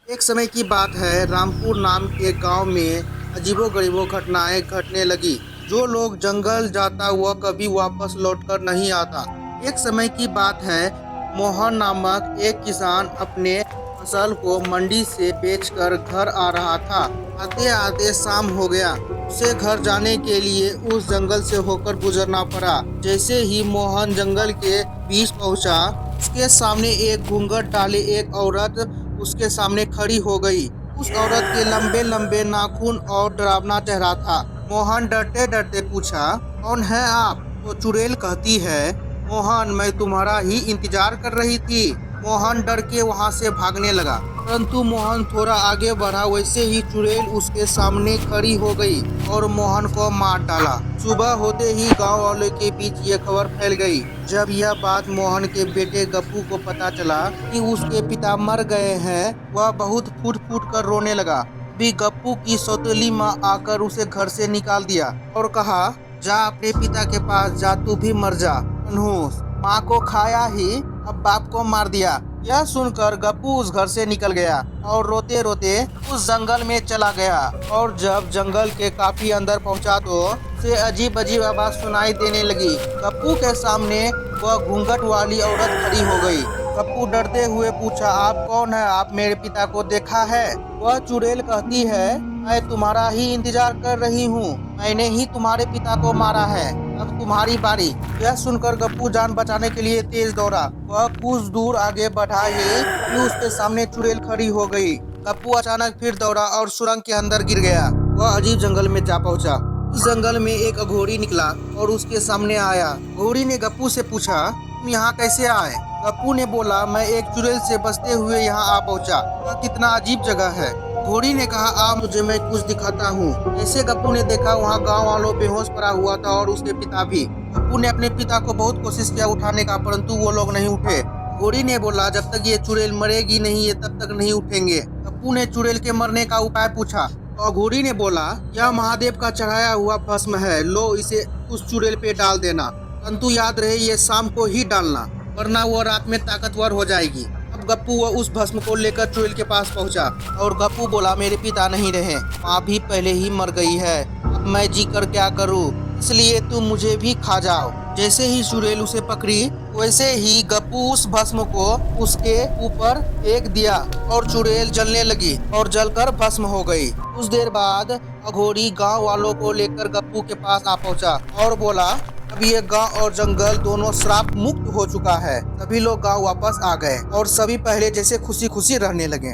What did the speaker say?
एक समय की बात है, रामपुर नाम के गांव में अजीबो-गरीबो घटनाएं घटने लगी। जो लोग जंगल जाता वह कभी वापस लौटकर नहीं आता। एक समय की बात है, मोहन नामक एक किसान अपने फसल को मंडी से बेचकर घर आ रहा था। आते-आते शाम हो गया। उसे घर जाने के लिए उस जंगल से होकर गुजरना पड़ा। जैसे ही मोहन जंगल के बीच पहुंचा, उसके सामने एक घूंघट डाली एक औरत उसके सामने खड़ी हो गई। उस औरत के लंबे लंबे नाखून और डरावना चेहरा था। मोहन डरते डरते पूछा, कौन है आप? तो चुड़ैल कहती है, मोहन, मैं तुम्हारा ही इंतजार कर रही थी। मोहन डर के वहाँ से भागने लगा, परंतु मोहन थोड़ा आगे बढ़ा, वैसे ही चुड़ैल उसके सामने खड़ी हो गई और मोहन को मार डाला। सुबह होते ही गांव वालों के बीच ये खबर फैल गई। जब यह बात मोहन के बेटे गप्पू को पता चला कि उसके पिता मर गए हैं, वह बहुत फूट फूट कर रोने लगा। अभी गप्पू की सौतेली माँ आकर उसे घर से निकाल दिया और कहा, जा अपने पिता के पास जा, तू भी मर जा। मनहूस, माँ को खाया ही अब बाप को मार दिया। यह सुनकर गप्पू उस घर से निकल गया और रोते रोते उस जंगल में चला गया। और जब जंगल के काफी अंदर पहुंचा तो उसे अजीब अजीब आवाज सुनाई देने लगी। गप्पू के सामने वह घूंघट वाली औरत खड़ी हो गई। गप्पू डरते हुए पूछा, आप कौन है? आप मेरे पिता को देखा है? वह चुड़ैल कहती है, मैं तुम्हारा ही इंतजार कर रही हूँ। मैंने ही तुम्हारे पिता को मारा है, अब तुम्हारी बारी। यह सुनकर गप्पू जान बचाने के लिए तेज दौड़ा। वह कुछ दूर आगे बढ़ा ही कि उसके सामने चुड़ैल खड़ी हो गई। गप्पू अचानक फिर दौड़ा और सुरंग के अंदर गिर गया। वह अजीब जंगल में जा पहुंचा। उस जंगल में एक अघोरी निकला और उसके सामने आया। घोड़ी ने गप्पू से पूछा, तुम यहाँ कैसे आए? गप्पू ने बोला, मैं एक चुड़ैल से बचते हुए यहाँ आ पहुँचा। यह कितना अजीब जगह है। घोड़ी ने कहा, आ मुझे, मैं कुछ दिखाता हूँ। जैसे गप्पू ने देखा, वहाँ गांव वालों बेहोश पड़ा हुआ था और उसके पिता भी। गप्पू ने अपने पिता को बहुत कोशिश किया उठाने का, परंतु वो लोग नहीं उठे। घोड़ी ने बोला, जब तक ये चुड़ैल मरेगी नहीं, ये तब तक नहीं उठेंगे। गप्पू ने चुड़ैल के मरने का उपाय पूछा और घोड़ी ने बोला, यह महादेव का चढ़ाया हुआ भस्म है, लो इसे उस चुड़ैल पे डाल देना, परंतु याद रहे ये शाम को ही डालना, वरना वो रात में ताकतवर हो जाएगी। अब गप्पू वो उस भस्म को लेकर चुड़ैल के पास पहुंचा और गप्पू बोला, मेरे पिता नहीं रहे, माँ भी पहले ही मर गई है, अब मैं जी कर क्या करूँ, इसलिए तुम मुझे भी खा जाओ। जैसे ही चुड़ैल उसे पकड़ी, वैसे ही गप्पू उस भस्म को उसके ऊपर फेंक दिया और चुड़ैल जलने लगी और जलकर भस्म हो गई। कुछ देर बाद अघोरी गांव वालों को लेकर गप्पू के पास आ पहुंचा और बोला, अब ये गांव और जंगल दोनों श्राप मुक्त हो चुका है। सभी लोग गांव वापस आ गए और सभी पहले जैसे खुशी खुशी रहने लगे।